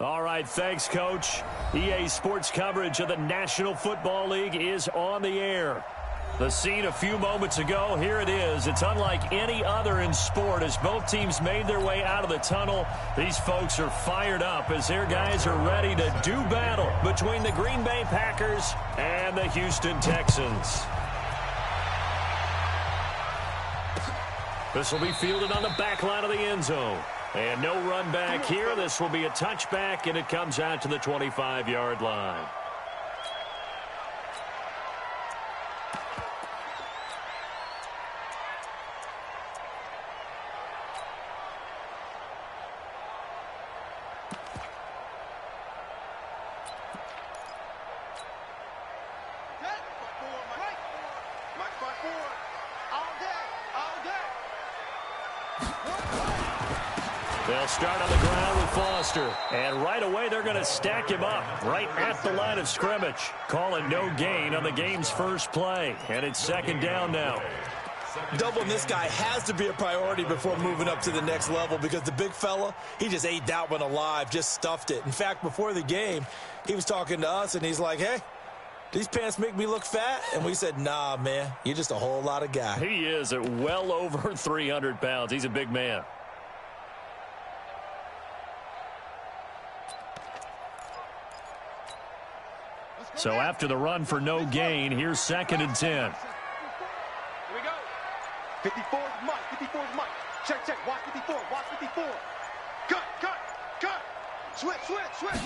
All right, thanks, Coach. EA Sports coverage of the National Football League is on the air. The scene a few moments ago, here it is. It's unlike any other in sport as both teams made their way out of the tunnel. These folks are fired up as their guys are ready to do battle between the Green Bay Packers and the Houston Texans. This will be fielded on the back line of the end zone. And no run back here. This will be a touchback, and it comes out to the 25-yard line. They'll start on the ground with Foster. And right away, they're going to stack him up right at the line of scrimmage. Calling no gain on the game's first play. And it's second down now. Doubling this guy has to be a priority before moving up to the next level because the big fella, he just ate that one alive, just stuffed it. In fact, before the game, he was talking to us, and he's like, hey, these pants make me look fat? And we said, nah, man, you're just a whole lot of guy. He is at well over 300 pounds. He's a big man. So after the run for no gain, here's second and 10. Here we go. 54 is Mike. 54 is Mike. Check, check. Watch 54. Watch 54. Cut, cut, cut. Switch, switch, switch.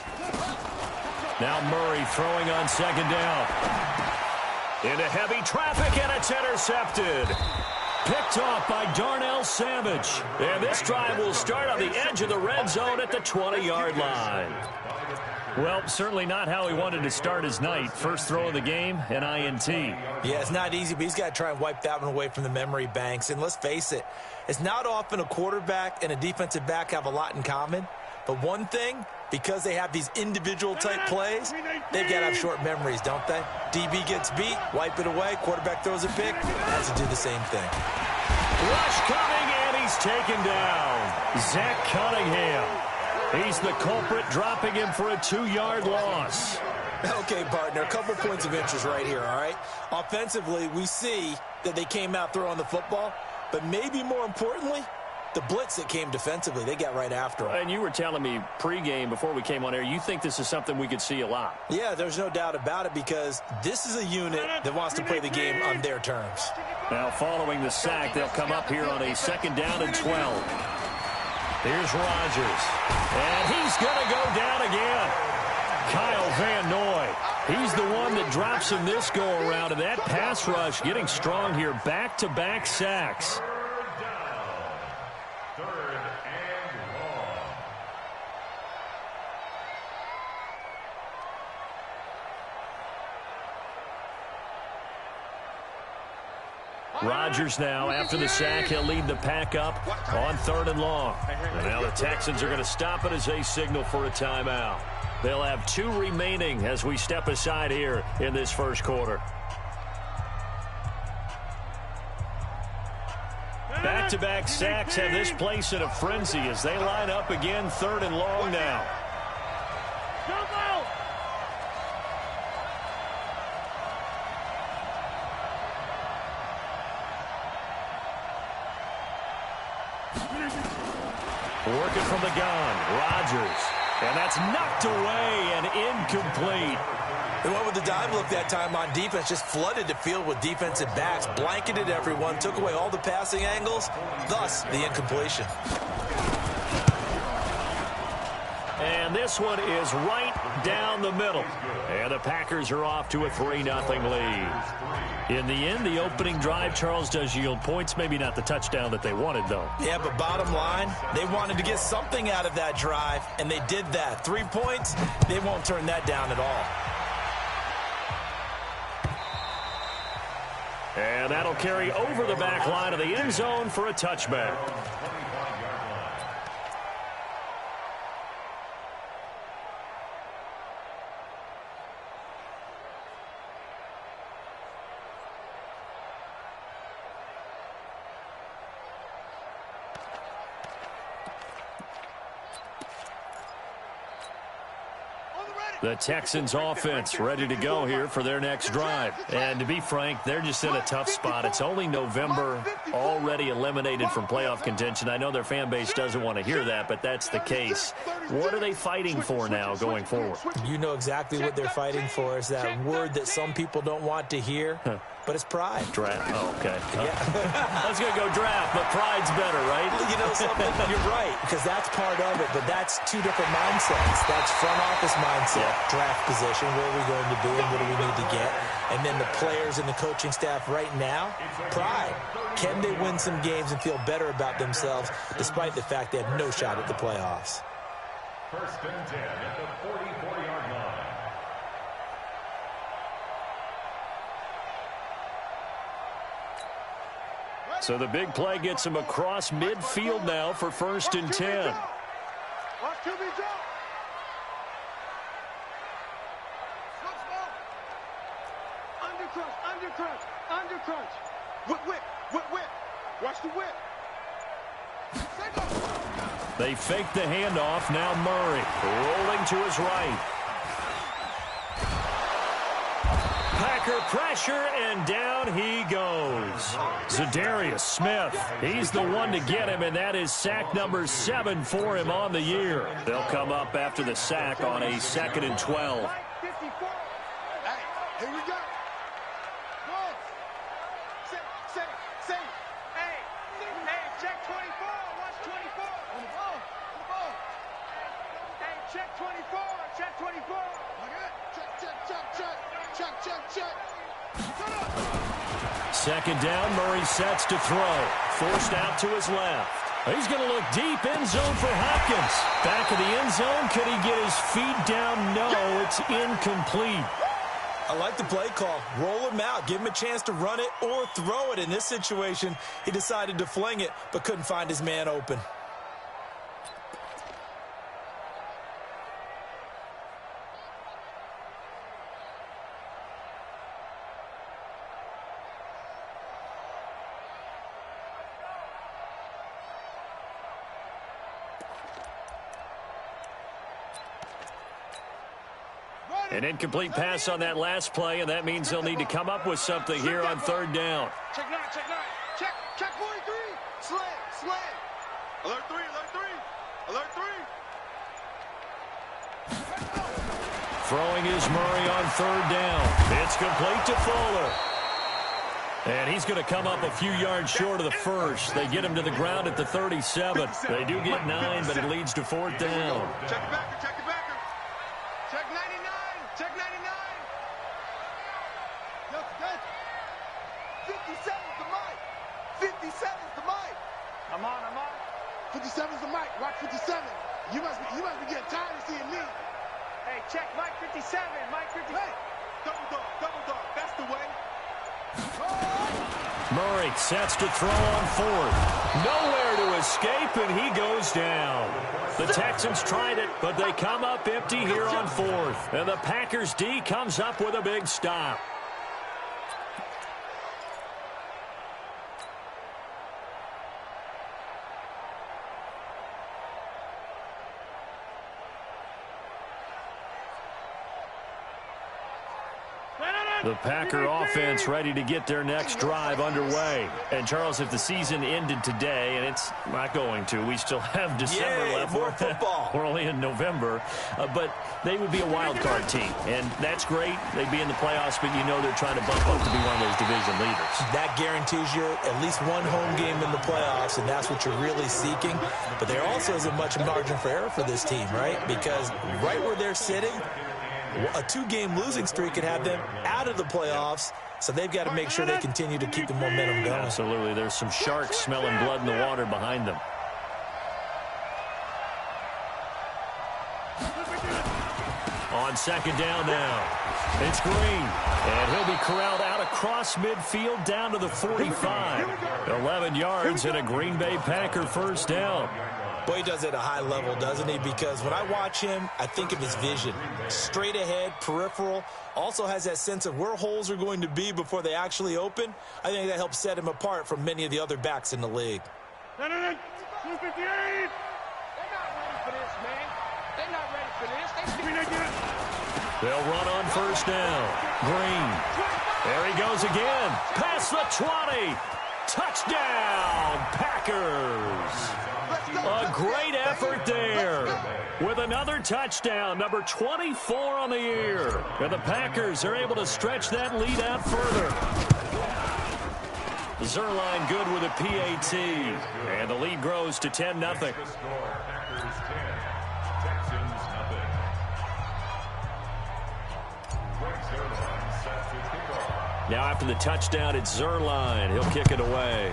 Now Murray throwing on second down. Into heavy traffic, and it's intercepted. Picked off by Darnell Savage. And this drive will start on the edge of the red zone at the 20-yard line. Well, certainly not how he wanted to start his night. First throw of the game, an INT. Yeah, it's not easy, but he's got to try and wipe that one away from the memory banks. And let's face it, it's not often a quarterback and a defensive back have a lot in common. But one thing, because they have these individual type plays, they've got to have short memories, don't they? DB gets beat, wipe it away, quarterback throws a pick, has to do the same thing. Rush coming, and he's taken down. Zach Cunningham. He's the culprit, dropping him for a 2-yard loss. Okay, partner, a couple points of interest right here, all right? Offensively, we see that they came out throwing the football, but maybe more importantly, the blitz that came defensively, they got right after him. And you were telling me pregame before we came on air, you think this is something we could see a lot. Yeah, there's no doubt about it because this is a unit that wants to play the game on their terms. Now, following the sack, they'll come up here on a second down and 12. Here's Rodgers, and he's going to go down again. Kyle Van Noy, he's the one that drops him this go-around, and that pass rush getting strong here. Back-to-back sacks. Rodgers now, after the sack, he'll lead the pack up on 3rd and long. And now the Texans are going to stop it as they signal for a timeout. They'll have 2 remaining as we step aside here in this first quarter. Back-to-back sacks have this place in a frenzy as they line up again 3rd and long now. Working from the gun, Rodgers. And that's knocked away and incomplete. They went with the dive look that time on defense, just flooded the field with defensive backs, blanketed everyone, took away all the passing angles, thus the incompletion. And this one is right down the middle. And the Packers are off to a 3-0 lead. In the end, the opening drive, Charles, does yield points. Maybe not the touchdown that they wanted, though. Yeah, but bottom line, they wanted to get something out of that drive, and they did that. 3 points, they won't turn that down at all. And that'll carry over the back line of the end zone for a touchback. The Texans offense ready to go here for their next drive. And to be frank, they're just in a tough spot. It's only November, already eliminated from playoff contention. I know their fan base doesn't want to hear that, but that's the case. What are they fighting for now going forward? You know exactly what they're fighting for. Is that word that some people don't want to hear, but it's pride. Draft. Oh, okay. Yeah. I was going to go draft, but pride's better, right? You know something? You're right, because that's part of it, but that's two different mindsets. That's front office mindset, draft position, where are we going to be and what do we need to get? And then the players and the coaching staff right now, pride. Can they win some games and feel better about themselves despite the fact they have no shot at the playoffs? First and 10 at the 44-yard line. So the big play gets him across midfield now for first and 10. Watch QB jump. Under crunch. Whip. Watch the whip. They fake the handoff. Now Murray rolling to his right. Packer pressure, and down he goes. Zadarius Smith, he's the one to get him, and that is sack number 7 for him on the year. They'll come up after the sack on a 2nd and 12. Here we go. Check 24. Watch 24. On the ball. Hey, check 24. Check 24. Check. Second down, Murray sets to throw. Forced out to his left. He's going to look deep, end zone for Hopkins. Back of the end zone, can he get his feet down? No, it's incomplete. I like the play call. Roll him out. Give him a chance to run it or throw it. In this situation, he decided to fling it, but couldn't find his man open. An incomplete pass on that last play, and that means they'll need to come up with something here on third down. Check 9. Check 43. Slam. Alert 3. Throwing is Murray on third down. It's complete to Fuller. And he's going to come up a few yards short of the first. They get him to the ground at the 37. They do get 9, but it leads to fourth down. Check your backer. Check 99. Check 99. Yes. 57's the mic. 57's the mic. I'm on. 57's the mic. Watch 57. You must be getting tired of seeing me. Hey, check Mike 57. Mike 57. Hey, double dog. That's the way. Murray sets to throw on fourth. Nowhere to escape, and he goes down. The Texans tried it, but they come up empty here on fourth. And the Packers D comes up with a big stop. The Packer offense ready to get their next drive underway. And, Charles, if the season ended today, and it's not going to, we still have December left. More football. We're only in November. But they would be a wild card team. And that's great. They'd be in the playoffs, but you know they're trying to bump up to be one of those division leaders. That guarantees you at least one home game in the playoffs, and that's what you're really seeking. But there also isn't much margin for error for this team, right? Because right where they're sitting, a 2-game losing streak could have them out of the playoffs, so they've got to make sure they continue to keep the momentum going. Absolutely. There's some sharks smelling blood in the water behind them. On second down now, it's Green, and he'll be corralled out across midfield down to the 45. 11 yards and a Green Bay Packer first down. Boy, he does it at a high level, doesn't he? Because when I watch him, I think of his vision. Straight ahead, peripheral. Also has that sense of where holes are going to be before they actually open. I think that helps set him apart from many of the other backs in the league. 258. They're not ready for this, man. They're not ready for this. They'll run on first down. Green. There he goes again. Past the 20. Touchdown, Packers. A great effort there with another touchdown, number 24 on the year. And the Packers are able to stretch that lead out further. Zerline good with a PAT. And the lead grows to 10-0. Now after the touchdown, it's Zerline. He'll kick it away.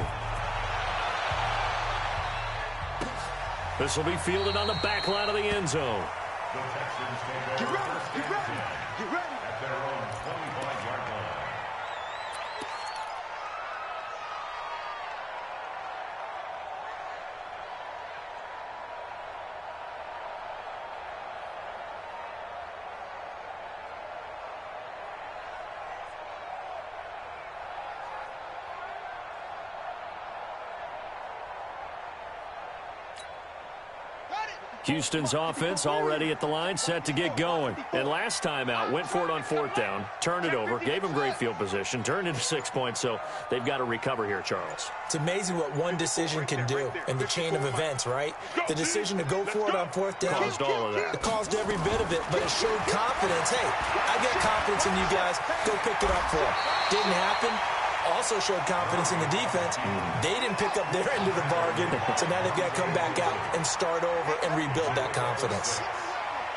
This will be fielded on the back line of the end zone. Get ready, get ready, get ready. At their own 25-yard line. Houston's offense already at the line, set to get going. And last time out, went for it on fourth down, turned it over, gave them great field position, turned into 6 points, so they've got to recover here, Charles. It's amazing what one decision can do in the chain of events, right? The decision to go for it on fourth down. Caused all of that. It caused every bit of it, but it showed confidence. Hey, I got confidence in you guys. Go pick it up for them. Didn't happen. Also showed confidence in the defense. They didn't pick up their end of the bargain, so now they've got to come back out and start over and rebuild that confidence.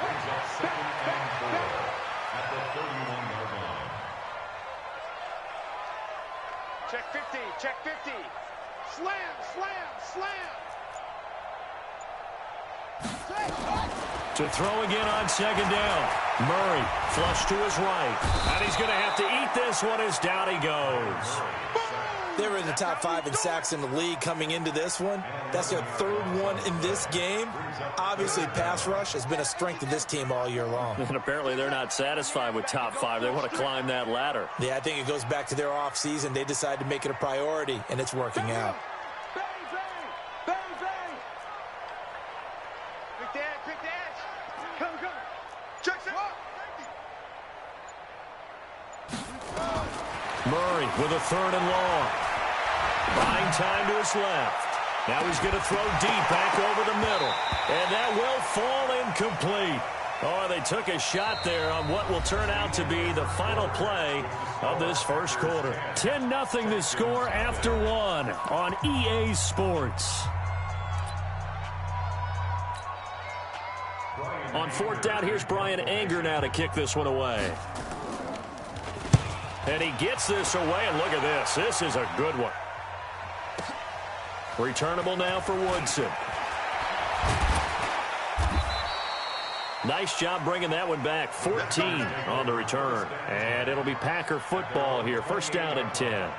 Brings up 2nd and 4 at the 31-yard line. Check 50, check 50. Slam, slam, slam. To throw again on second down. Murray flush to his right. And he's going to have to eat this one as down he goes. They were in the top 5 in sacks in the league coming into this one. That's their 3rd one in this game. Obviously, pass rush has been a strength of this team all year long. And apparently they're not satisfied with top 5. They want to climb that ladder. Yeah, I think it goes back to their offseason. They decided to make it a priority, and it's working out. Bang, bang, bang, bang. Quick dash, quick dash. Come, come. Check it out. Murray with a 3rd and long. Buying time to his left. Now he's going to throw deep back over the middle. And that will fall incomplete. Oh, they took a shot there on what will turn out to be the final play of this first quarter. 10-0 to score after 1 on EA Sports. On fourth down, here's Brian Anger now to kick this one away. And he gets this away, and look at this. This is a good one. Returnable now for Woodson. Nice job bringing that one back. 14 on the return. And it'll be Packer football here. First down and 10.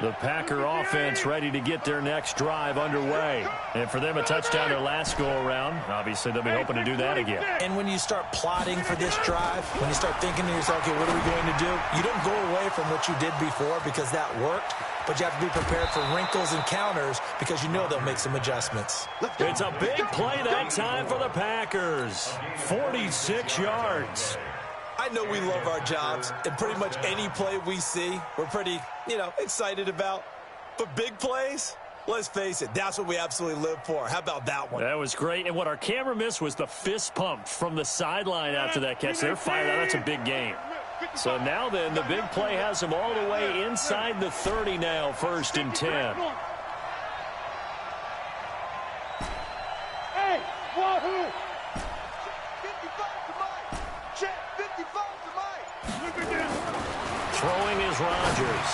The Packer offense ready to get their next drive underway. And for them, a touchdown their last go-around. Obviously, they'll be hoping to do that again. And when you start plotting for this drive, when you start thinking to yourself, okay, what are we going to do? You don't go away from what you did before because that worked, but you have to be prepared for wrinkles and counters because you know they'll make some adjustments. It's a big play that time for the Packers. 46 yards. I know we love our jobs, and pretty much any play we see, we're pretty, excited about. But big plays, let's face it, that's what we absolutely live for. How about that one? That was great. And what our camera missed was the fist pump from the sideline after that catch. They're fired out. That's a big game. So now then, the big play has them all the way inside the 30 now, 1st and 10. Hey, wahoo! 55 to Mike. Check 55 to Mike. Look at this. Throwing is Rodgers.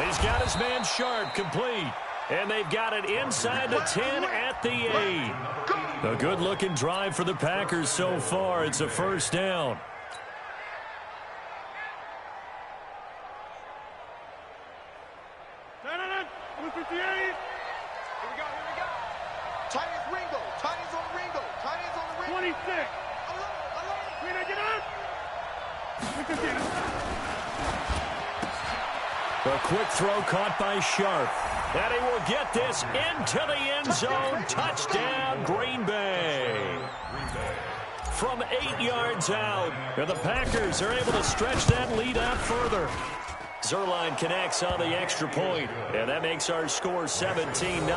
He's got his man Sharp complete. And they've got it inside the 10 at the 8. A good-looking drive for the Packers so far. It's a first down. Tight ends Ringo. Tight ends on Ringo. Tight ends on the Ringo. 26. A quick throw caught by Sharp. And he will get this into the end zone. Touchdown, Green Bay. From 8 yards out, and the Packers are able to stretch that lead out further. Zuerlein connects on the extra point, and that makes our score 17-0.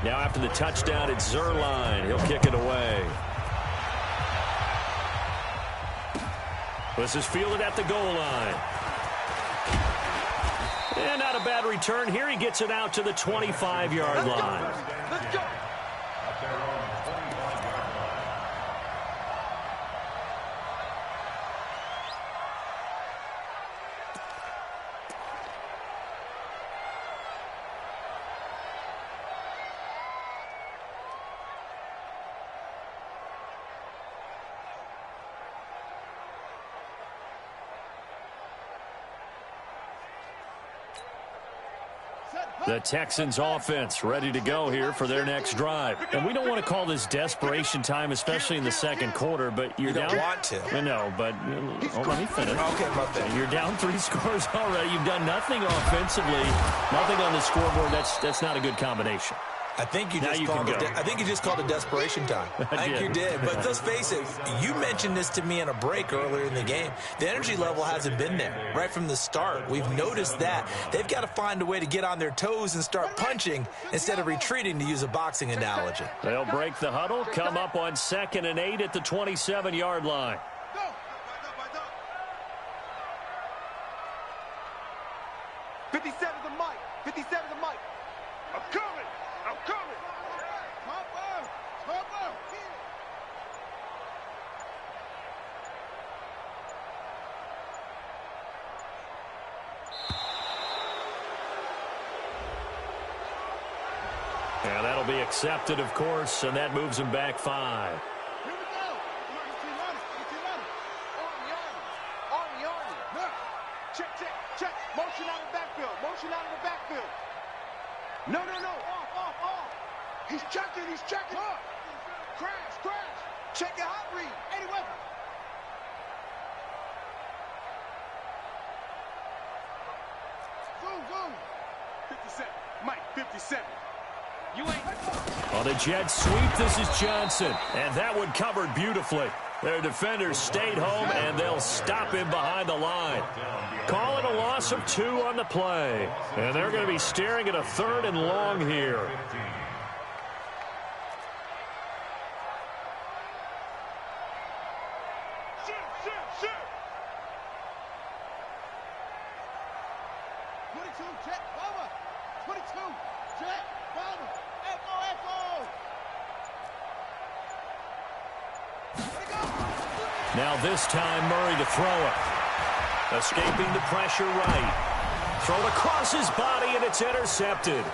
Now after the touchdown, it's Zuerlein. He'll kick it away. This is fielded at the goal line. And not a bad return here. He gets it out to the 25-yard line. Let's go. The Texans offense ready to go here for their next drive. And we don't want to call this desperation time, especially in the second quarter, but you're down. You don't want to. I know, but let me finish. Okay, my bad. You're down 3 scores already. You've done nothing offensively, nothing on the scoreboard. That's not a good combination. I think you just called it desperation time. I think you did. But let's face it, you mentioned this to me in a break earlier in the game. The energy level hasn't been there right from the start. We've noticed that. They've got to find a way to get on their toes and start punching instead of retreating, to use a boxing analogy. They'll break the huddle, come up on 2nd and 8 at the 27-yard line. 57 the mic. 57 the mic. I'm coming. I'm coming. Top up. And that'll be accepted, of course, and that moves him back 5. Here we go. Army. Check. Motion out of the backfield. No. Off. He's checking. Crash. Check your hot read. 80 weapon. Boom. 57. Mike, 57. You ain't. On the jet sweep, this is Johnson. And that one covered beautifully. Their defenders stayed home, and they'll stop him behind the line. Call it a loss of 2 on the play. And they're going to be staring at a 3rd and long here. Shoot. 22, jet, bomber. 22, jet, bomber. Echo. Now this time, Murray to throw it. Escaping the pressure right. Thrown across his body, and it's intercepted.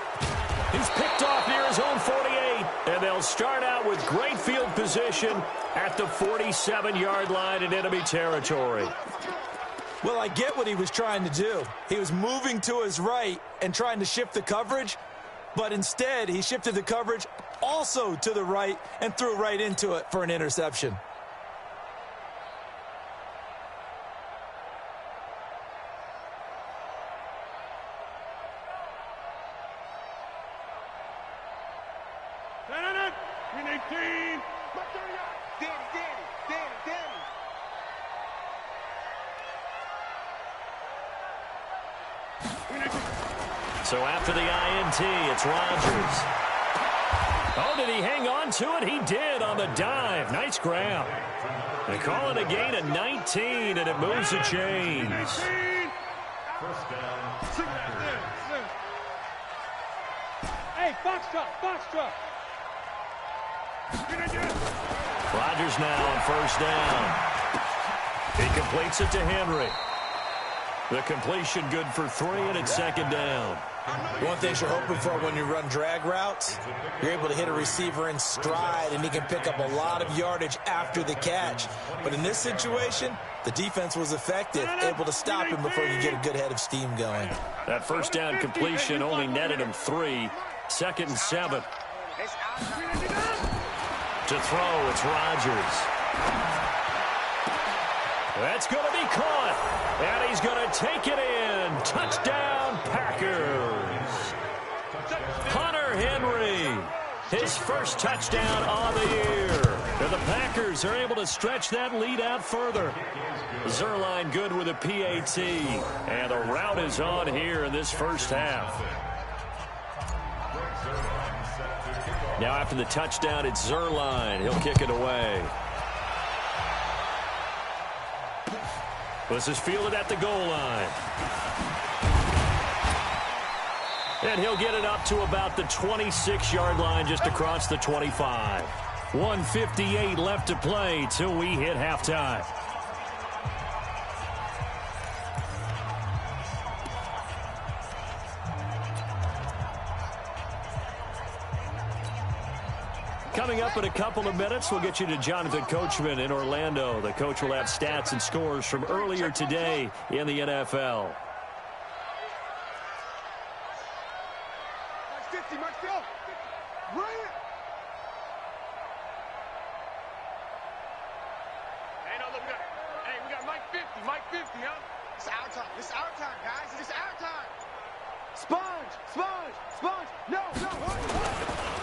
He's picked off near his own 48, and they'll start out with great field position at the 47-yard line in enemy territory. Well, I get what he was trying to do. He was moving to his right and trying to shift the coverage, but instead he shifted the coverage also to the right and threw right into it for an interception. So after the INT, it's Rodgers. Oh, did he hang on to it? He did on the dive. Nice grab. They call it a gain of 19, and it moves the chains. Hey, box truck. Rodgers now on 1st down. He completes it to Henry. The completion good for 3, and it's 2nd down. One thing you're hoping for when you run drag routes, you're able to hit a receiver in stride, and he can pick up a lot of yardage after the catch. But in this situation, the defense was effective, able to stop him before you get a good head of steam going. That 1st down completion only netted him 3. 2nd and 7. To throw, it's Rodgers. That's going to be caught. And he's going to take it in. Touchdown, Packers. Hunter Henry, his first touchdown of the year. And the Packers are able to stretch that lead out further. Zerline good with a PAT. And the route is on here in this first half. Now after the touchdown, it's Zerline. He'll kick it away. This is fielded at the goal line. And he'll get it up to about the 26-yard line just across the 25. 1:58 left to play till we hit halftime. Coming up in a couple of minutes, we'll get you to Jonathan Coachman in Orlando. The coach will have stats and scores from earlier today in the NFL. Hey, we got Mike 50, Mike 50, huh? It's our time. It's our time, guys. It's our time. Sponge, sponge, sponge. No.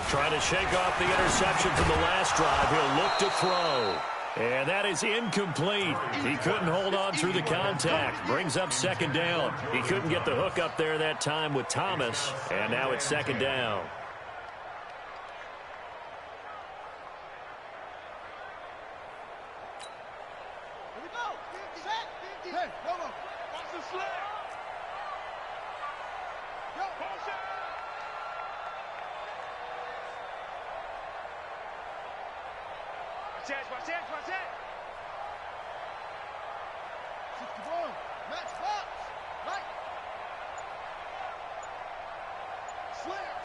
Trying to shake off the interception from the last drive. He'll look to throw. And that is incomplete. He couldn't hold on through the contact. Brings up second down. He couldn't get the hook up there that time with Thomas. And now it's second down. Here we go. Set. Hey, hold on. Watch the sled. Go. Watch it. Watch it. 61. Match box. Right.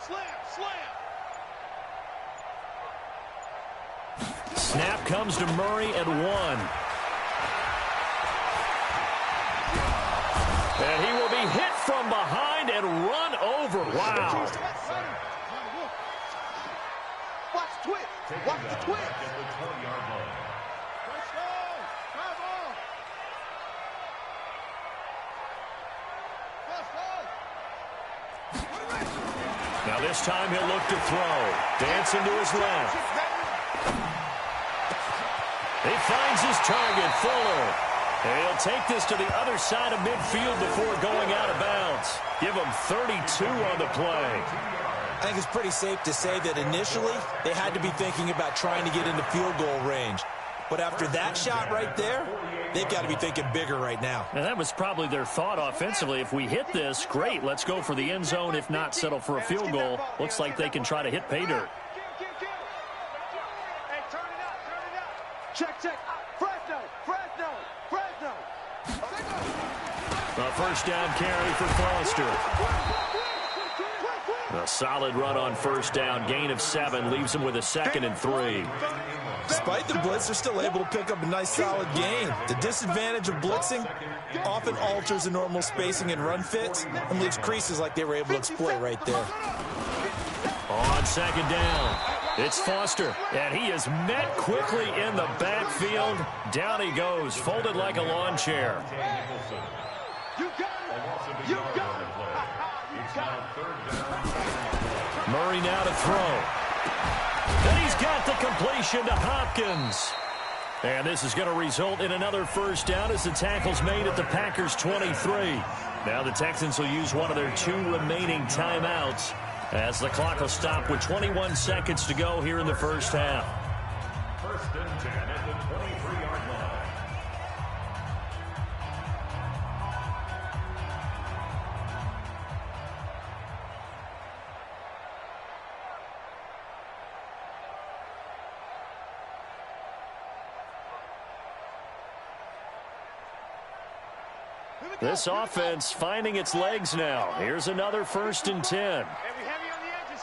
Slam. Snap comes to Murray at 1. And he will be hit from behind and run over. Wow. Watch the twist. Watch the twist. Now this time he'll look to throw. Dancing to his left. He finds his target, Fuller. And he'll take this to the other side of midfield before going out of bounds. Give him 32 on the play. I think it's pretty safe to say that initially they had to be thinking about trying to get into field goal range. But after that shot right there, they've got to be thinking bigger right now. And that was probably their thought offensively. If we hit this, great. Let's go for the end zone. If not, settle for a field goal. Looks like they can try to hit pay dirt. Hey, turn it up. Check. Fresno. A first down carry for Foster. A solid run on first down. Gain of 7 leaves him with a 2nd and 3. Despite the blitz, they're still able to pick up a nice solid gain. The disadvantage of blitzing often alters the normal spacing and run fits and leaves creases like they were able to exploit right there. On second down, it's Foster, and he is met quickly in the backfield. Down he goes, folded like a lawn chair. You got it. Murray now to throw. And he's got the completion to Hopkins. And this is going to result in another first down as the tackle's made at the Packers' 23. Now the Texans will use one of their 2 remaining timeouts as the clock will stop with 21 seconds to go here in the first half. First and 10 at the 23-yard line. This offense finding its legs now. Here's another first and 10. Heavy on the edges.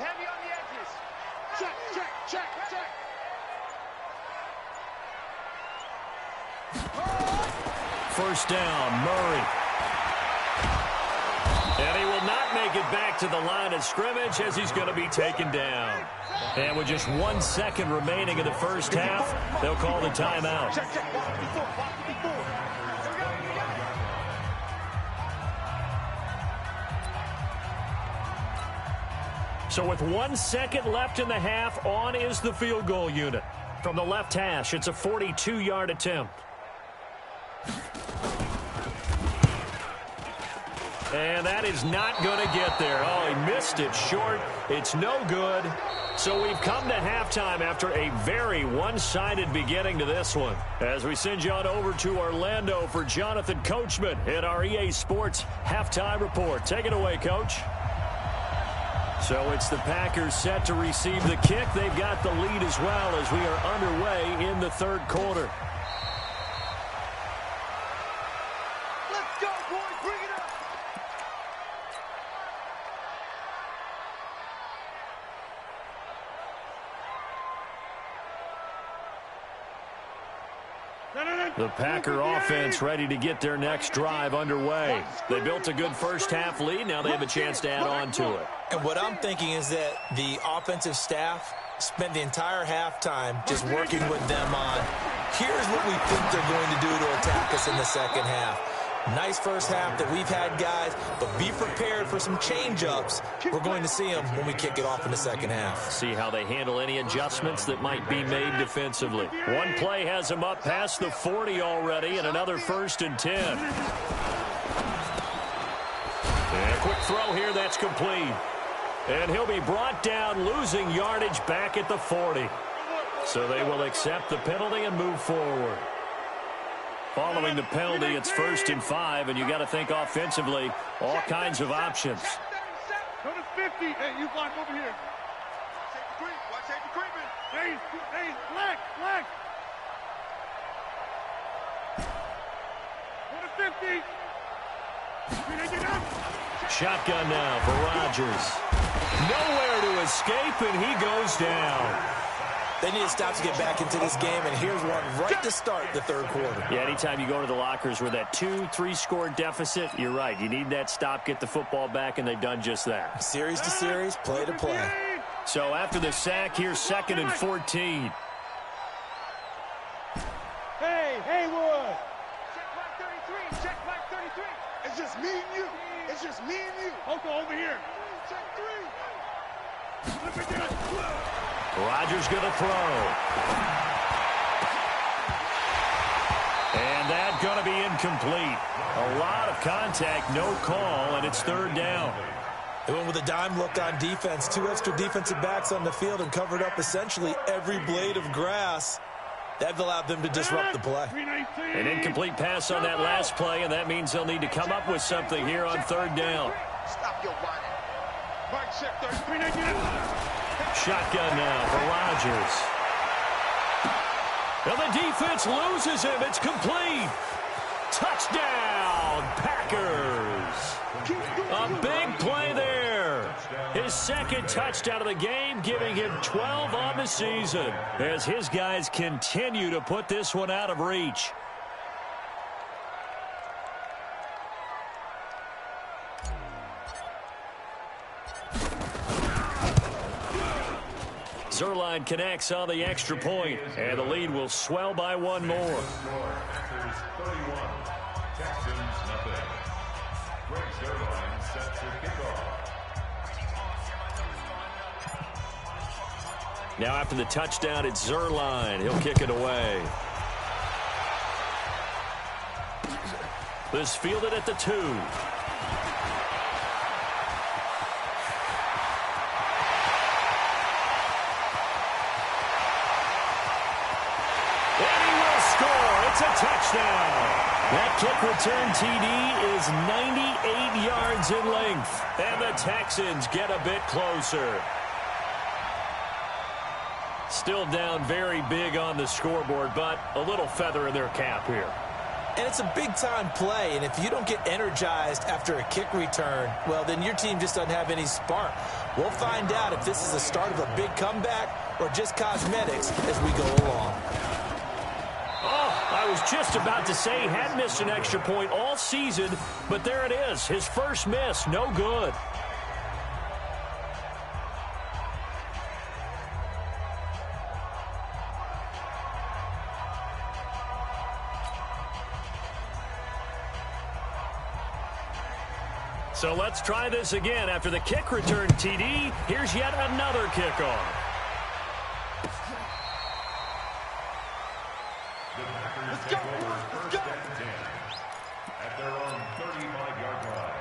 Check. First down, Murray. And he will not make make it back to the line of scrimmage as he's going to be taken down. And with just 1 second remaining in the first half, they'll call the timeout. So with 1 second left in the half, on is the field goal unit. From the left hash, it's a 42-yard attempt. And that is not going to get there. Oh, he missed it short. It's no good. So we've come to halftime after a very one-sided beginning to this one. As we send you on over to Orlando for Jonathan Coachman in our EA Sports Halftime Report. Take it away, Coach. So it's the Packers set to receive the kick. They've got the lead as well as we are underway in the third quarter. Let's go, boys. Bring it up. The Packer offense ready to get their next drive underway. They built a good first half lead. Now they have a chance to add on to it. And what I'm thinking is that the offensive staff spent the entire halftime just working with them on, here's what we think they're going to do to attack us in the second half. Nice first half that we've had, guys, but be prepared for some change-ups. We're going to see them when we kick it off in the second half. See how they handle any adjustments that might be made defensively. One play has them up past the 40 already, and another 1st and 10. And a quick throw here, that's complete. And he'll be brought down, losing yardage back at the 40. So they will accept the penalty and move forward. Following the penalty, it's 1st and 5, and you got to think offensively, all kinds of options. Go to 50. Hey, you block over here. Watch safety creeping. Hey, black. Go to 50. Shotgun now for Rodgers. Nowhere to escape, and he goes down. They need to stop to get back into this game, and here's one right to start the third quarter. Yeah, anytime you go to the lockers with that 2-3 score deficit, you're right. You need that stop, get the football back, and they've done just that. Series to series, play to play. So after the sack, here's 2nd and 14. Hey, Haywood. Check back 33. It's just me and you. Okay, over here. Check 3. Look at that. Rodgers going to throw. And that going to be incomplete. A lot of contact, no call, and it's 3rd down. They went with a dime look on defense. 2 extra defensive backs on the field and covered up essentially every blade of grass. That allowed them to disrupt the play. An incomplete pass on that last play, and that means they'll need to come up with something here on 3rd down. Stop your whining. Mike, check 33. Shotgun now for Rodgers. And the defense loses him. It's complete. Touchdown, Packers. A big play there. His 2nd touchdown of the game, giving him 12 on the season as his guys continue to put this one out of reach. Zerline connects on the extra point, and the lead will swell by 1 more. Panthers 31, Texans nothing. Greg Zerline sets the kickoff. Now after the touchdown, it's Zerline. He'll kick it away. This fielded at the 2. It's a touchdown. That kick return TD is 98 yards in length. And the Texans get a bit closer. Still down very big on the scoreboard, but a little feather in their cap here. And it's a big-time play, and if you don't get energized after a kick return, well, then your team just doesn't have any spark. We'll find out if this is the start of a big comeback or just cosmetics as we go along. I was just about to say he had missed an extra point all season, but there it is. His first miss, no good. So let's try this again. After the kick return TD, here's yet another kickoff. Let's go, let's go. At their own 35-yard line.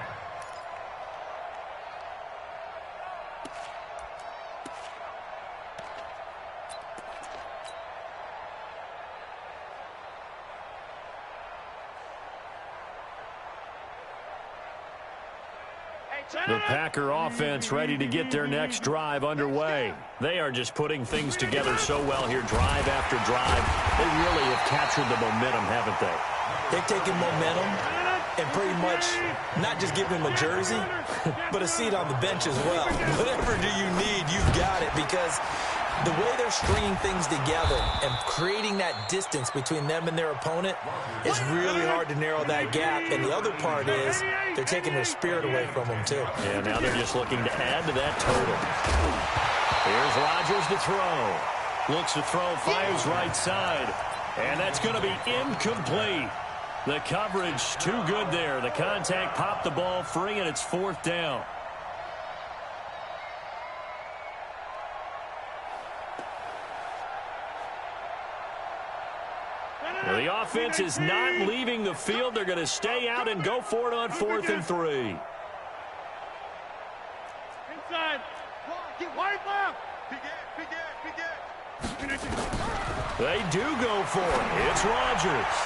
The Packer offense ready to get their next drive underway. They are just putting things together so well here, drive after drive. They really have captured the momentum, haven't they? They've taken momentum and pretty much not just given him a jersey, but a seat on the bench as well. Whatever do you need, you've got it, because the way they're stringing things together and creating that distance between them and their opponent is really hard to narrow that gap. And the other part is they're taking their spirit away from them, too. Yeah, now they're just looking to add to that total. Here's Rodgers to throw. Looks to throw, fires right side. And that's going to be incomplete. The coverage too good there. The contact popped the ball free, and it's 4th down. Well, the offense is not leaving the field. They're going to stay out and go for it on 4th and 3. Inside. Wide left. Big They do go for it. It's Rodgers.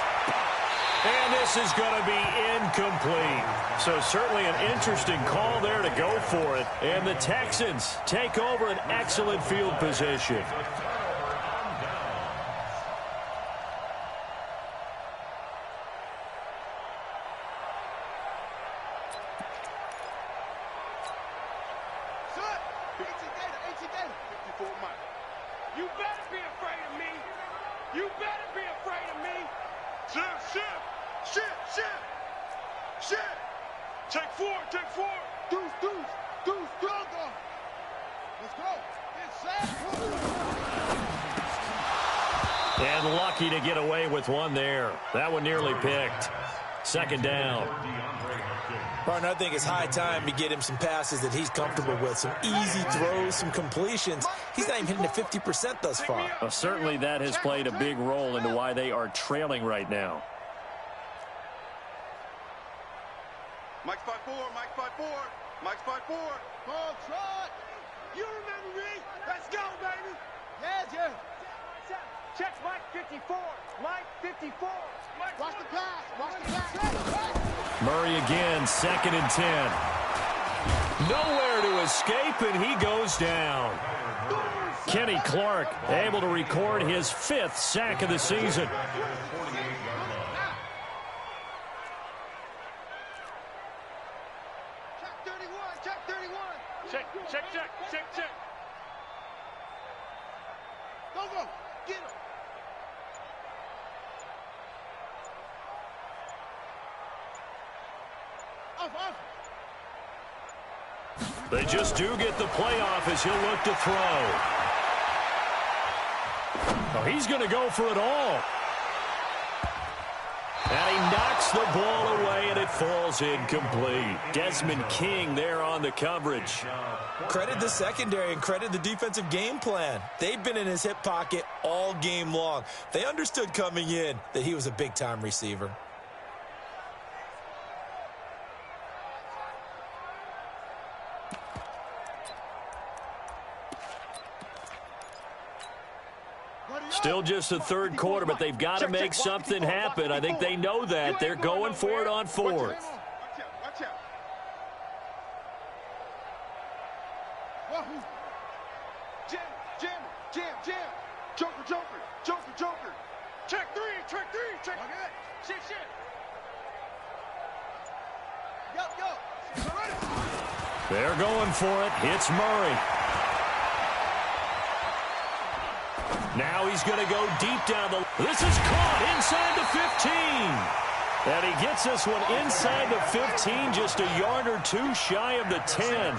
And this is going to be incomplete. So certainly an interesting call there to go for it. And the Texans take over an excellent field position. You better be afraid of me. You better be afraid of me. Shift. Take four. Deuce. Go. Let's go. And lucky to get away with one there. That one nearly picked. 2nd down. Partner, I think it's high time to get him some passes that he's comfortable with. Some easy throws, some completions. He's not even hitting the 50% thus far. Well, certainly that has played a big role into why they are trailing right now. Mike's 5'4". Ball trot. You remember me. Let's go, baby. Yeah. Check Mike 54. Mike 54. Watch the pass. Murray again, 2nd and 10. Nowhere to escape, and he goes down. Kenny Clark able to record his 5th sack of the season. Check. Go. Get him. Off. They just do get the playoff as he'll look to throw. Oh, he's going to go for it all. And he knocks the ball away, and it falls incomplete. Desmond King there on the coverage. Credit the secondary and credit the defensive game plan. They've been in his hip pocket all game long. They understood coming in that he was a big-time receiver. Still just the 3rd quarter, but they've got to make something happen. I think they know that. They're going for it on 4th. Watch out. Wahoo. Jam. Joker. Check three. Check. Shit. Yo. They're going for it. It's Murray. Now he's going to go deep down the... This is caught inside the 15. And he gets this one inside the 15, just a yard or two shy of the 10.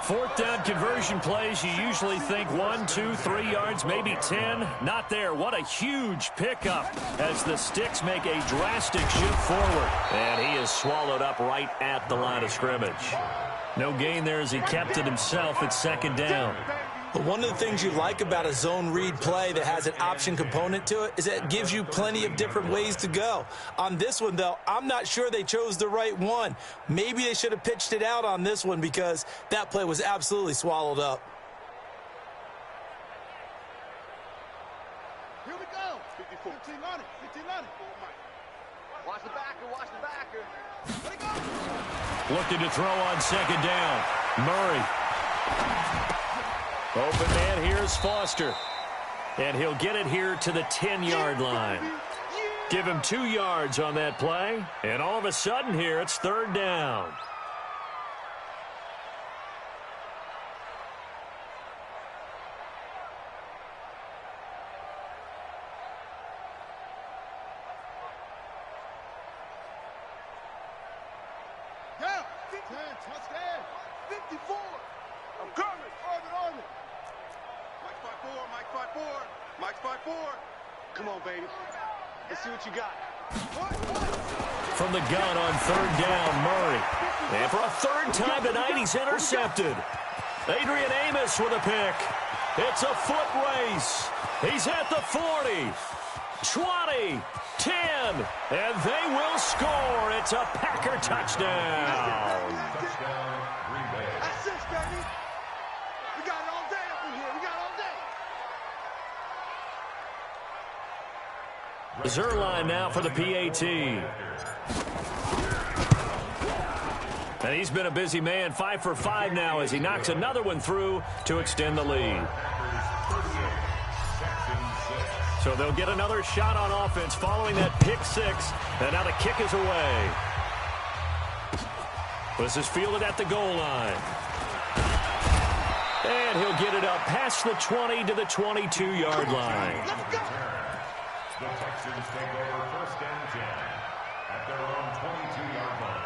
Fourth down conversion plays, you usually think 1, 2, 3 yards, maybe 10. Not there. What a huge pickup as the Sticks make a drastic shift forward. And he is swallowed up right at the line of scrimmage. No gain there as he kept it himself at second down. But one of the things you like about a zone read play that has an option component to it is that it gives you plenty of different ways to go. On this one, though, I'm not sure they chose the right one. Maybe they should have pitched it out on this one because that play was absolutely swallowed up. Here we go. 54. 15 on it. 15 on it. Watch the backer. Watch the backer. Let it go. Looking to throw on second down. Murray. Open man, here's Foster. And he'll get it here to the 10-yard line. Give him 2 yards on that play. And all of a sudden here, it's third down. Yeah. 10, touchdown. 54. I'm coming. Orbit. Mike 5-4. Mike 5-4. Come on, baby. Let's see what you got. From the gun on third down, Murray. And for a third time tonight, he's intercepted. Adrian Amos with a pick. It's a foot race. He's at the 40, 20, 10, and they will score. It's a Packer touchdown. That's it, baby. We got it all day up in here. We got it all day. Zerline now for the PAT. And he's been a busy man, 5 for 5 now as he knocks another one through to extend the lead. So they'll get another shot on offense following that pick six. And now the kick is away. This is fielded at the goal line. And he'll get it up past the 20 to the 22-yard line. The Texans take over first and 10 at their own 22-yard line.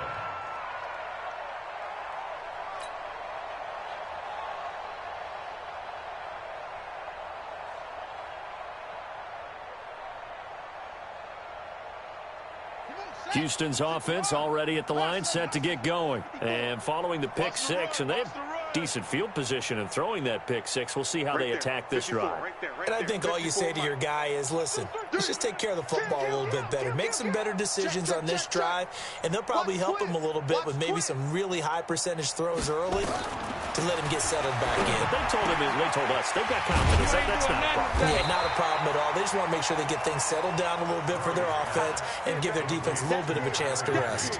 Houston's offense already at the line, set to get going. And following the pick six, and they have decent field position in throwing that pick six. We'll see how they attack this drive. And I think all you say to your guy is, listen, let's just take care of the football a little bit better. Make some better decisions on this drive, and they'll probably help him a little bit with maybe some really high percentage throws early to let him get settled back in. But they told us they've got confidence. That's not a problem. Yeah, not a problem at all. They just want to make sure they get things settled down a little bit for their offense and give their defense a little bit of a chance to rest.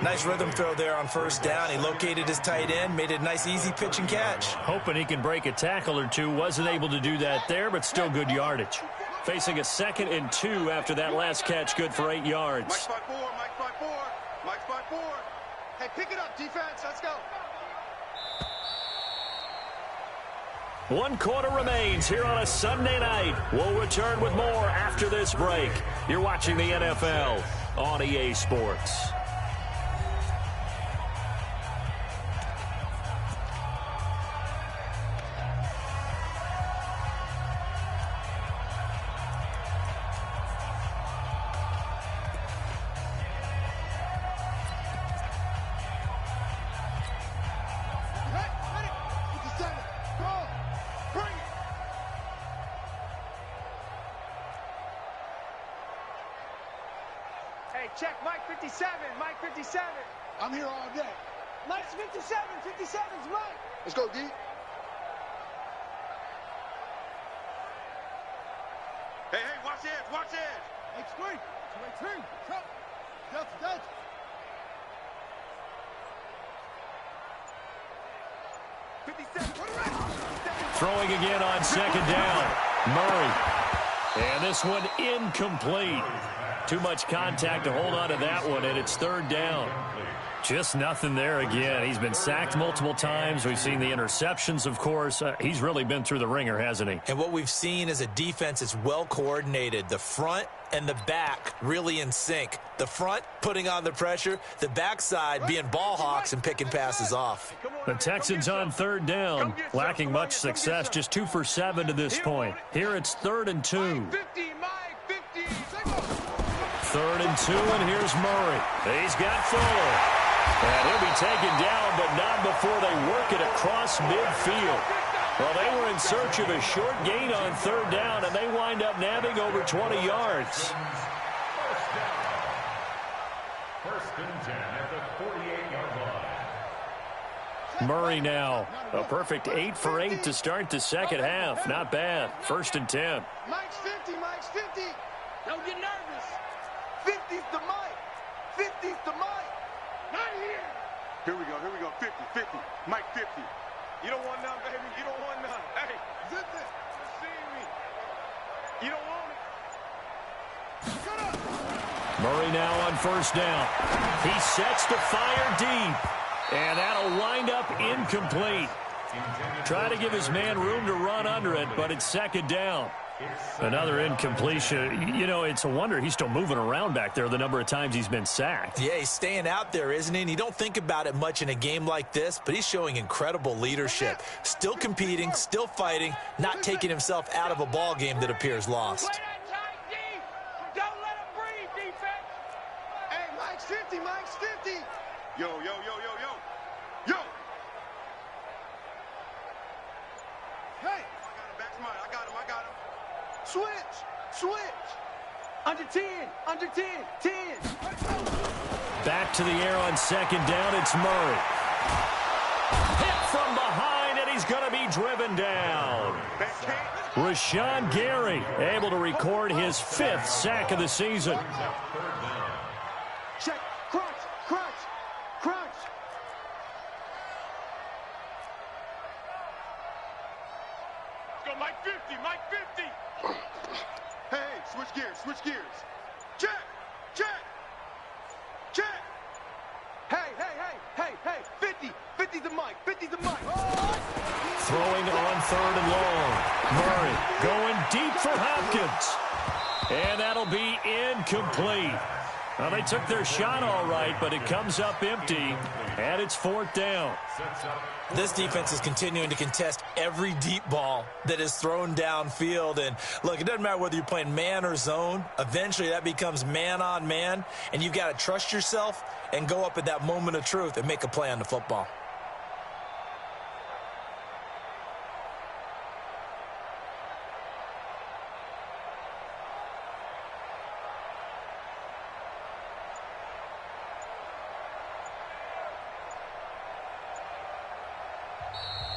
Nice rhythm throw there on first down. He located his tight end, made it a nice, easy pitch and catch. Hoping he can break a tackle or two. Wasn't able to do that there, but still good yardage. Facing a 2nd and 2 after that last catch, good for 8 yards. Mike 5-4. Mike 5-4. Hey, pick it up, defense. Let's go. 1 quarter remains here on a Sunday night. We'll return with more after this break. You're watching the NFL on EA Sports. Check, Mike 57, Mike 57. I'm here all day. Mike's 57, 57's Mike. Let's go, D. Hey, watch edge. H3. 2-8-3. Delta. Throwing again on second down. Murray. And this one incomplete. Too much contact to hold on to that one, and it's third down. Just nothing there again. He's been sacked multiple times. We've seen the interceptions, of course. He's really been through the ringer, hasn't he? And what we've seen is a defense that's well coordinated. The front and the back really in sync. The front putting on the pressure, the backside being ball hawks and picking passes off. The Texans on third down, lacking much success, just 2 for 7 to this point. Here it's 3rd and 2. 3rd and 2, and here's Murray. He's got Fuller. And he'll be taken down, but not before they work it across midfield. Well, they were in search of a short gain on third down, and they wind up nabbing over 20 yards. First and 10 at the 48-yard line. Murray now, a perfect 8 for 8 to start the second half. Not bad. 1st and 10. Mike's 50, Mike's 50. Don't get nervous. 50's the Mike. 50's the Mike. Not here. Here we go, 50, 50. Mike 50. You don't want none, baby. You don't want none. Hey, zip it. You're seeing me. You don't want it. Shut up. Murray now on 1st down. He sets to fire deep. And that'll wind up incomplete. Try to give his man room to run under it, but it's 2nd down. Another incompletion. You know, it's a wonder he's still moving around back there the number of times he's been sacked. Yeah, he's staying out there, isn't he? And you don't think about it much in a game like this, but he's showing incredible leadership. Still competing, still fighting, not taking himself out of a ball game that appears lost. Don't let him breathe, defense. Hey, Mike's 50, Mike's 50. Yo. Hey, I got him. Switch. Under 10, 10. Back to the air on 2nd down. It's Murray. Hit from behind, and he's going to be driven down. Rashawn Gary able to record his 5th sack of the season. Check, crunch. Let's go, Mike 50. Hey, switch gears. Check. Hey, 50's the Mike. Oh! Throwing on 3rd and long. Murray going deep for Hopkins. And that'll be incomplete. Well, they took their shot all right, but it comes up empty, and it's 4th down. This defense is continuing to contest every deep ball that is thrown downfield. And, look, it doesn't matter whether you're playing man or zone. Eventually, that becomes man on man, and you've got to trust yourself and go up at that moment of truth and make a play on the football.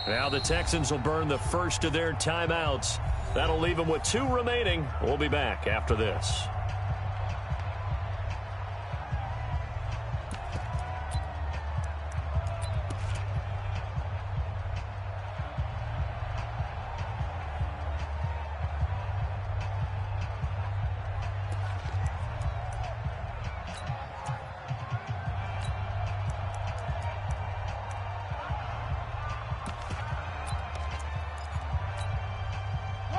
Now the Texans will burn the first of their timeouts. That'll leave them with 2 remaining. We'll be back after this.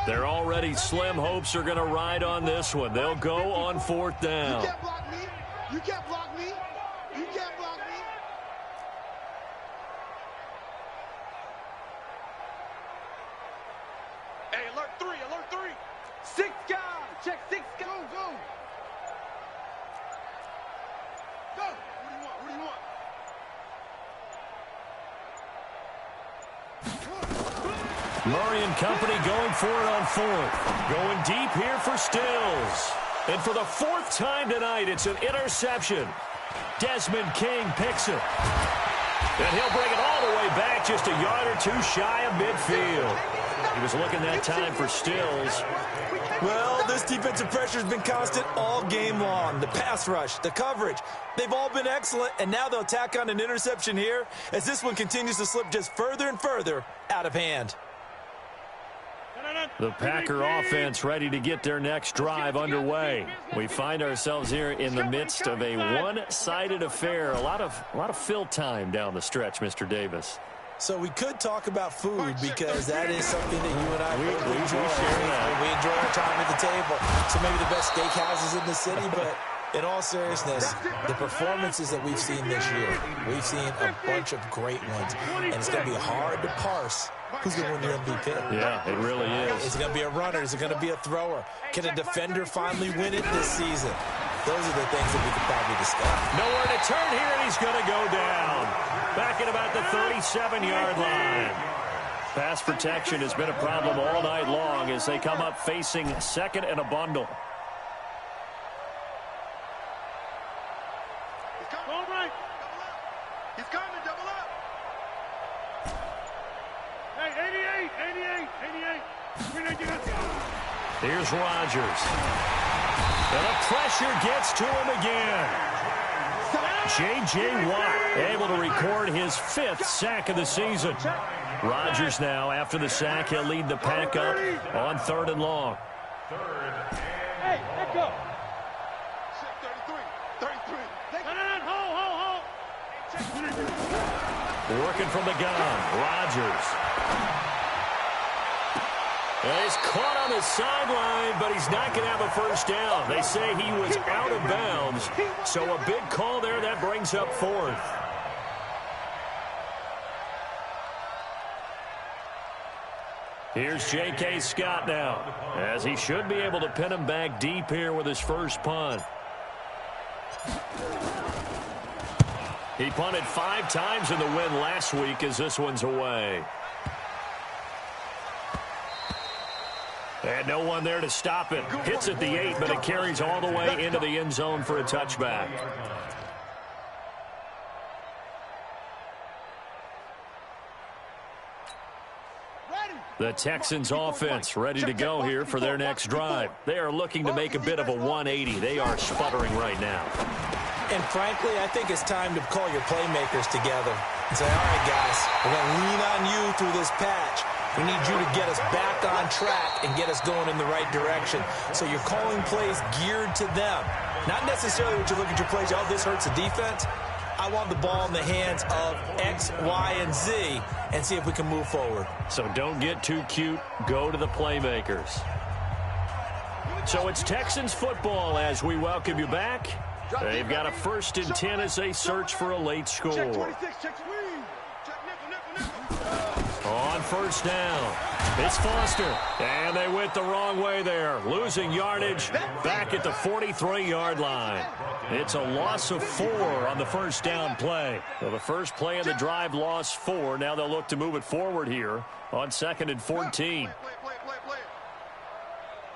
They're already slim hopes are going to ride on this one. They'll go on 4th down. You can't block me. You can't block me. Hey, alert 3. 6 guys. Check 6 guys. Go. What do you want? Murray and company going for it on 4th. Going deep here for Stills. And for the 4th time tonight, it's an interception. Desmond King picks it. And he'll bring it all the way back just a yard or 2 shy of midfield. He was looking that time for Stills. Well, this defensive pressure has been constant all game long. The pass rush, the coverage, they've all been excellent, and now they'll tack on an interception here as this one continues to slip just further and further out of hand. The Packer offense ready to get their next drive underway. We find ourselves here in the midst of a one-sided affair. A lot of fill time down the stretch, Mr. Davis. So we could talk about food because that is something that you and I we enjoy. share that. We enjoy our time at the table. So maybe the best steakhouses in the city, but in all seriousness, the performances that we've seen this year, we've seen a bunch of great ones, and it's going to be hard to parse who's going to win the MVP. Yeah, it really is. Is it going to be a runner? Is it going to be a thrower? Can a defender finally win it this season? Those are the things that we could probably discuss. Nowhere to turn here, and he's going to go down. Back at about the 37-yard line. Pass protection has been a problem all night long as they come up facing second and a bundle. All right. He's coming, double up. Hey, 88. Here's Rodgers. And the pressure gets to him again. J.J. Watt able to record his 5th sack of the season. Rodgers now, after the sack, he'll lead the pack up on 3rd and long. Hey, let go. 33. Working from the gun, Rodgers. And he's caught on the sideline, but he's not going to have a first down. They say he was out of bounds, so a big call there. That brings up 4th. Here's J.K. Scott now, as he should be able to pin him back deep here with his first punt. He punted 5 times in the win last week as this one's away. And no one there to stop it. Hits at the 8, but it carries all the way into the end zone for a touchback. The Texans offense ready to go here for their next drive. They are looking to make a bit of a 180. They are sputtering right now. And frankly, I think it's time to call your playmakers together and say, all right, guys, we're going to lean on you through this patch. We need you to get us back on track and get us going in the right direction. So you're calling plays geared to them. Not necessarily what you look at your plays, oh, this hurts the defense. I want the ball in the hands of X, Y, and Z and see if we can move forward. So don't get too cute. Go to the playmakers. So it's Texans football as we welcome you back. They've got a 1st and 10 as they search for a late score. Check 26, check squeeze. Check nickel. On 1st down, it's Foster. And they went the wrong way there. Losing yardage back at the 43-yard line. It's a loss of 4 on the 1st down play. So the first play of the drive lost 4. Now they'll look to move it forward here on 2nd and 14. Play.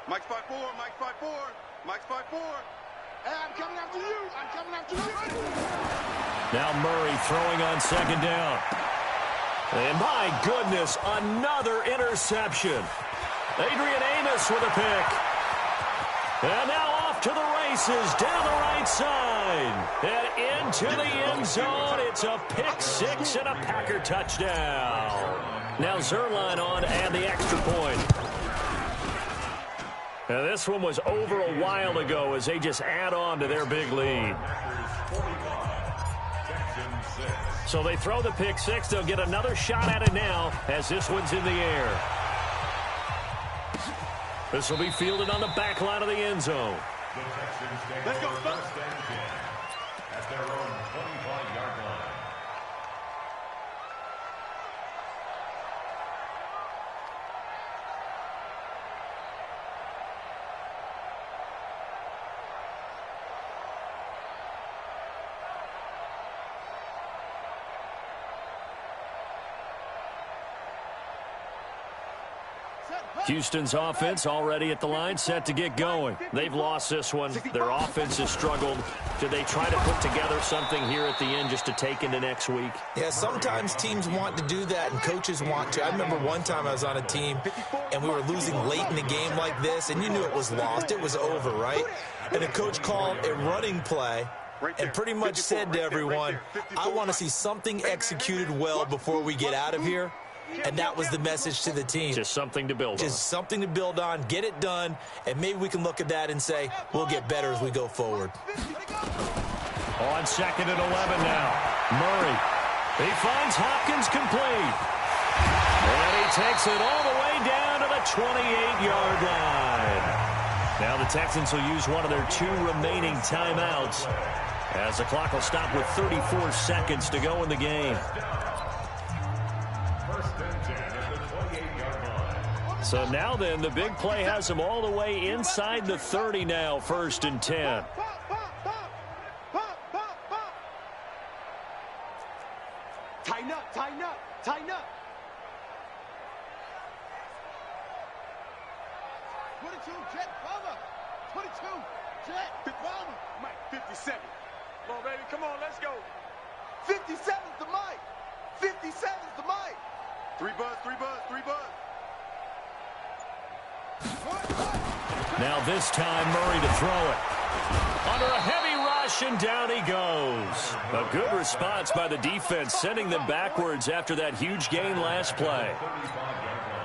Mike's 5-4, Mike's 5-4, Mike's 5-4. Hey, I'm coming after you. I'm coming after you. Now Murray throwing on 2nd down. And my goodness, another interception. Adrian Amos with a pick. And now off to the races down the right side. And into the end zone. It's a pick 6 and a Packer touchdown. Now Zerline on to add the extra point. Now this one was over a while ago as they just add on to their big lead. So they throw the pick 6. They'll get another shot at it now as this one's in the air. This will be fielded on the back line of the end zone. Let's go, Buck. At their own 25-yard line. Houston's offense already at the line, set to get going. They've lost this one. Their offense has struggled. Do they try to put together something here at the end just to take into next week? Yeah, sometimes teams want to do that and coaches want to. I remember one time I was on a team and we were losing late in the game like this, and you knew it was lost. It was over, right? And the coach called a running play and pretty much said to everyone, I want to see something executed well before we get out of here. And that was the message to the team. Just something to build on. Just something to build on, get it done, and maybe we can look at that and say, we'll get better as we go forward. On 2nd and 11 now. Murray. He finds Hopkins complete. And he takes it all the way down to the 28-yard line. Now the Texans will use one of their 2 remaining timeouts as the clock will stop with 34 seconds to go in the game. So now then, the big play has them all the way inside the 30 now, 1st and 10. Tighten up, tighten up, tighten up. 22, jet, bomber. 22, jet, big bomber. Mike, 57. Come on, baby, come on, let's go. 57's the mic. 57's the mic. 3 buzz, 3 buzz, 3 buzz. Now this time, Murray to throw it. Under a heavy rush, and down he goes. A good response by the defense, sending them backwards after that huge gain last play.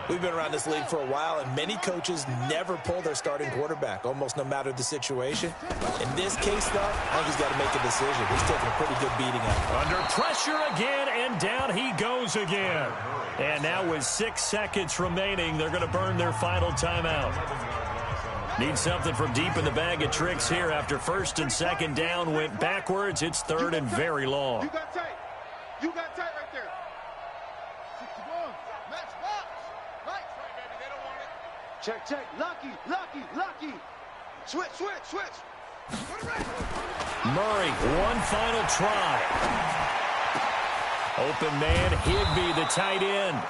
We've been around this league for a while, and many coaches never pull their starting quarterback, almost no matter the situation. In this case, though, I think he's got to make a decision. He's taking a pretty good beating up. Under pressure again, and down he goes again. And now with 6 seconds remaining, they're going to burn their final timeout. Need something from deep in the bag of tricks here after 1st and 2nd down went backwards. It's 3rd and very long. You got tight. You got tight right there. 61. Match box. Right, baby. They don't want it. Check, check. Lucky, lucky, lucky. Switch, switch, switch. Murray, one final try. Open man, Higbee, the tight end.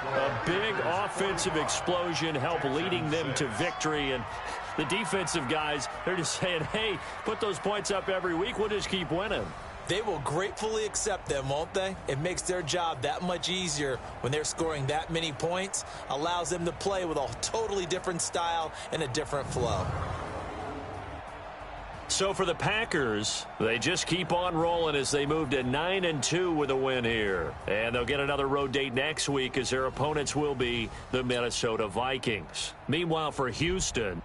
A big offensive explosion helped leading them to victory. And the defensive guys, they're just saying, hey, put those points up every week. We'll just keep winning. They will gratefully accept them, won't they? It makes their job that much easier when they're scoring that many points. Allows them to play with a totally different style and a different flow. So for the Packers, they just keep on rolling as they move to 9-2 with a win here. And they'll get another road date next week as their opponents will be the Minnesota Vikings. Meanwhile, for Houston,